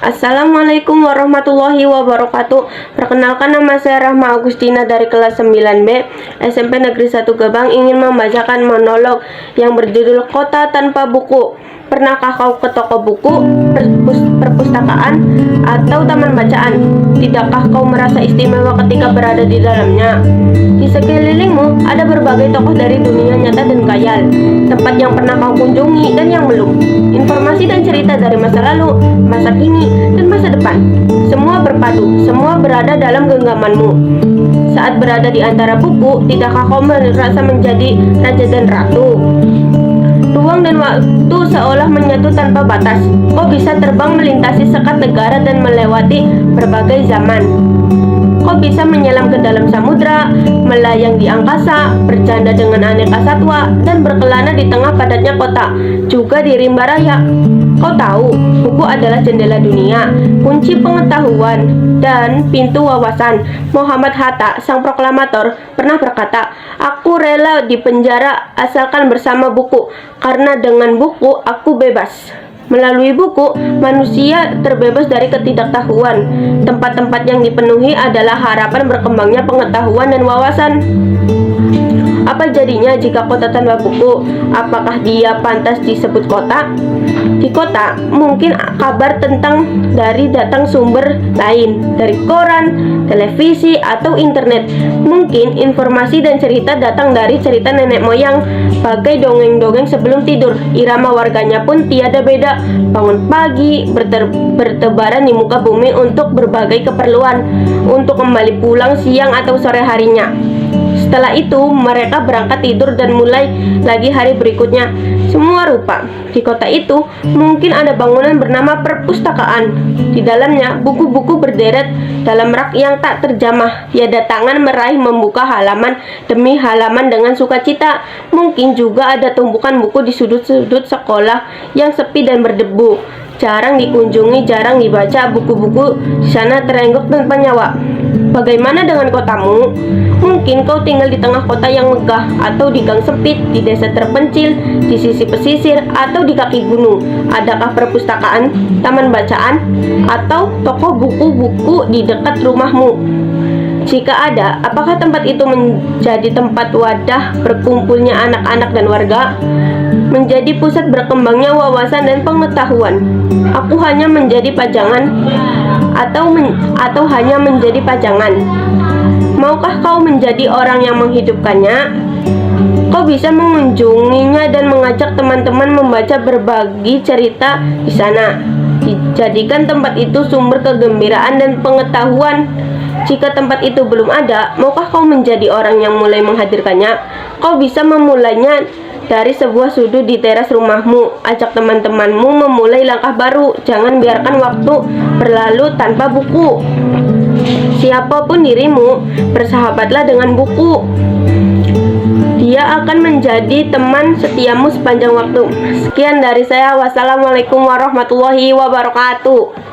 Assalamualaikum warahmatullahi wabarakatuh. Perkenalkan, nama saya Rahma Agustina dari kelas 9B SMP Negeri 1 Gebang, ingin membacakan monolog yang berjudul Kota Tanpa Buku. Pernahkah kau ke toko buku, perpustakaan, atau taman bacaan? Tidakkah kau merasa istimewa ketika berada di dalamnya? Di sekelilingmu ada berbagai tokoh dari dunia nyata dan khayal, tempat yang pernah kau kunjungi dan yang belum. Informasi dan cerita dari masa lalu, masa kini, dan masa depan. Semua berpadu, semua berada dalam genggamanmu. Saat berada di antara buku, tidakkah kau merasa menjadi raja dan ratu? Ruang dan waktu seolah menyatu tanpa batas. Kau bisa terbang melintasi sekat negara dan melewati berbagai zaman. Kau bisa menyelam ke dalam samudra, melayang di angkasa, bercanda dengan aneka satwa, dan berkelana di tengah padatnya kota, juga di rimba raya. Kau tahu, buku adalah jendela dunia, kunci pengetahuan, dan pintu wawasan. Muhammad Hatta, sang proklamator, pernah berkata, "Aku rela dipenjara asalkan bersama buku, karena dengan buku aku bebas." Melalui buku, manusia terbebas dari ketidaktahuan. Tempat-tempat yang dipenuhi adalah harapan berkembangnya pengetahuan dan wawasan. Apa jadinya jika kota tanpa buku? Apakah dia pantas disebut kota? Di kota, mungkin kabar dari datang sumber lain, dari koran, televisi, atau internet. Mungkin informasi dan cerita datang dari cerita nenek moyang, bagai dongeng-dongeng sebelum tidur. Irama warganya pun tiada beda, bangun pagi, bertebaran di muka bumi untuk berbagai keperluan, untuk kembali pulang siang atau sore harinya. Setelah itu, mereka berangkat tidur dan mulai lagi hari berikutnya. Semua rupa. Di kota itu, mungkin ada bangunan bernama perpustakaan. Di dalamnya, buku-buku berderet dalam rak yang tak terjamah. Tiada tangan meraih membuka halaman demi halaman dengan sukacita. Mungkin juga ada tumpukan buku di sudut-sudut sekolah yang sepi dan berdebu. Jarang dikunjungi, jarang dibaca. Buku-buku di sana terenggok tanpa nyawa. Bagaimana dengan kotamu? Mungkin kau tinggal di tengah kota yang megah, atau di gang sempit, di desa terpencil, di sisi pesisir, atau di kaki gunung. Adakah perpustakaan, taman bacaan, atau toko buku-buku di dekat rumahmu? Jika ada, apakah tempat itu menjadi tempat wadah berkumpulnya anak-anak dan warga? Menjadi pusat berkembangnya wawasan dan pengetahuan? Aku hanya menjadi pajangan atau hanya menjadi pajangan? Maukah kau menjadi orang yang menghidupkannya? Kau bisa mengunjunginya dan mengajak teman-teman membaca berbagi cerita di sana. Dijadikan tempat itu sumber kegembiraan dan pengetahuan. Jika tempat itu belum ada, maukah kau menjadi orang yang mulai menghadirkannya? Kau bisa memulainya dari sebuah sudut di teras rumahmu. Ajak teman-temanmu memulai langkah baru. Jangan biarkan waktu berlalu tanpa buku. Siapapun dirimu, bersahabatlah dengan buku. Dia akan menjadi teman setiamu sepanjang waktu. Sekian dari saya. Wassalamualaikum warahmatullahi wabarakatuh.